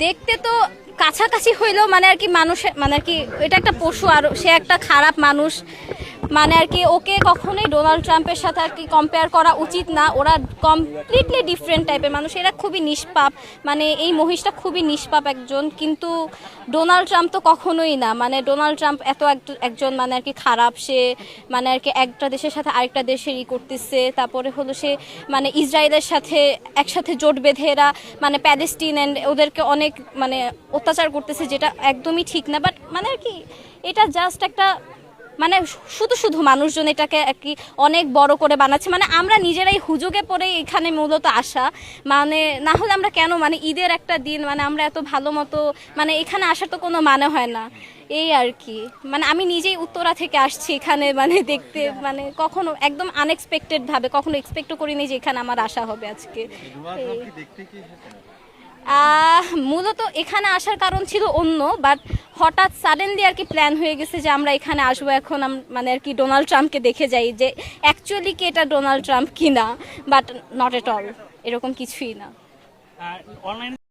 দেখতে তো কাছাকাছি হইলেও মানে আর কি মানুষের মানে আর কি এটা একটা পশু আর সে একটা খারাপ মানুষ, মানে আর কি ওকে কখনোই ডোনাল্ড ট্রাম্পের সাথে আর কি কম্পেয়ার করা উচিত না। ওরা কমপ্লিটলি ডিফারেন্ট টাইপের মানুষ, এরা খুবই নিষ্পাপ, মানে এই মহিষটা খুবই নিষ্পাপ একজন, কিন্তু ডোনাল্ড ট্রাম্প তো কখনোই না। মানে ডোনাল্ড ট্রাম্প এত একজন মানে আর কি খারাপ, সে মানে আর কি একটা দেশের সাথে আরেকটা দেশের করতেছে, তারপরে হলো সে মানে ইসরায়েলের সাথে একসাথে জোট বেঁধে এরা মানে প্যালেস্টিন অ্যান্ড ওদেরকে অনেক মানে অত্যাচার করতেছে, যেটা একদমই ঠিক না। বাট মানে আর কি এটা জাস্ট একটা মানে শুধু শুধু মানুষজন এটাকে আর কি অনেক বড় করে বানাচ্ছে, মানে আমরা নিজেরাই হুজুগে পড়ে এখানে মূলত আসা, মানে না হলে আমরা কেন মানে ঈদের একটা দিন মানে আমরা এত ভালো মতো মানে এখানে আসার তো কোনো মানে হয় না, এই আর কি। মানে আমি নিজেই উত্তরা থেকে আসছি এখানে মানে দেখতে, মানে কখনো একদম আনএক্সপেক্টেড ভাবে, কখনো এক্সপেক্টও করিনি যে এখানে আমার আসা হবে আজকে। মূলত এখানে আসার কারণ ছিল অন্য, বাট হঠাৎ সাডেনলি আর কি প্ল্যান হয়ে গেছে যে আমরা এখানে আসবো। এখন মানে আর কি ডোনাল্ড ট্রাম্পকে দেখে যাই যে অ্যাকচুয়ালি কি এটা ডোনাল্ড ট্রাম্প কিনা, বাট নট এট অল, এরকম কিছুই না।